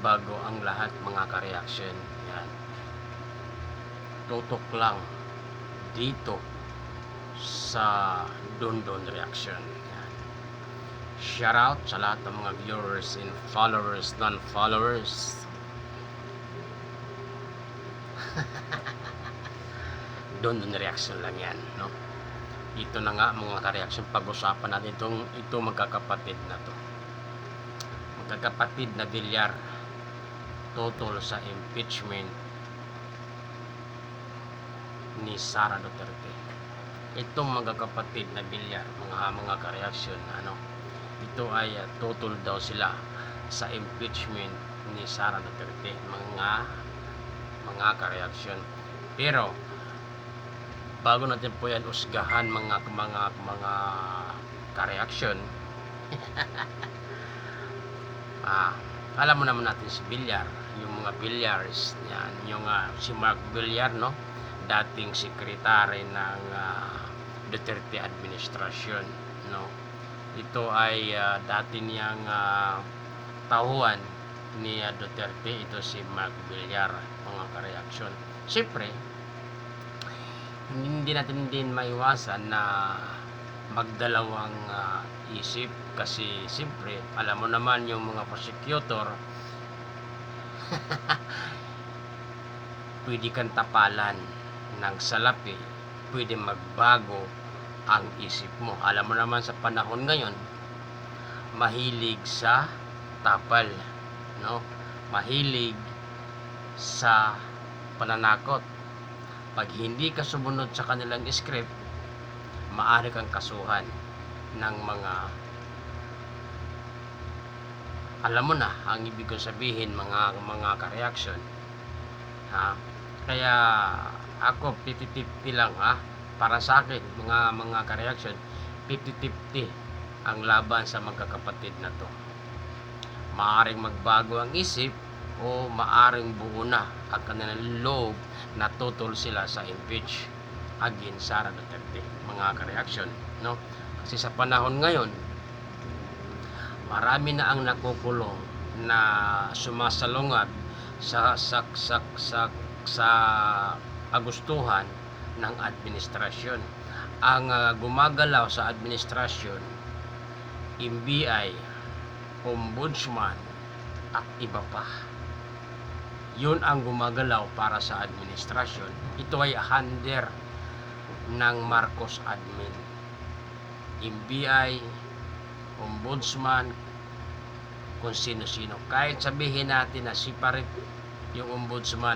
bago ang lahat mga ka-reaction. Yan. Tutok lang dito sa Dondon Reaction. Yan. Shout out sa lahat ng mga viewers and followers, non-followers. Dondon Reaction lang yan, no? Ito na nga mga ka-reaction, pag-usapan natin itong magkakapatid na to. Magkakapatid na Villar tungkol sa impeachment ni Sara Duterte. Itong magkakapatid na Villar, mga ka-reaction, ito ay tutol daw sila sa impeachment ni Sara Duterte, mga ka-reaction. Pero bago natin po yan usgahan mga ka-reaction, alam mo naman natin si Villar, yung mga Villars yan, yung si Mark Villar, no, dating sekretary ng Duterte administration, no. Ito ay dati niyang tauhan ni Duterte. Ito si Mark Villar, mga ka-reaction. Siyempre, hindi natin din maiwasan na magdalawang isip, kasi siyempre alam mo naman yung mga prosecutor pwede kang tapalan ng salapi, pwede magbago ang isip mo. Alam mo naman sa panahon ngayon, mahilig sa tapal, no? Mahilig sa pananakot. Pag hindi ka sumunod sa kanilang script, maaari kang kasuhan ng mga, alam mo na ang ibig kong sabihin, mga ka-reaction. Kaya ako 50-50 lang, para sa akin mga ka-reaction, 50-50 ang laban sa magkakapatid na to. Maaring magbago ang isip o maaring buo na ang kanilang loob na tutol sila sa impeach against Sara Duterte, mga ka-reaction, no? Kasi sa panahon ngayon, marami na ang nakukulong na sumasalungat sa kagustuhan ng administrasyon. Ang gumagalaw sa administrasyon, NBI, Ombudsman at iba pa. Yun ang gumagalaw para sa administrasyon. Ito ay under ng Marcos admin. NBI, Ombudsman, kung sino-sino. Kahit sabihin natin na separate yung Ombudsman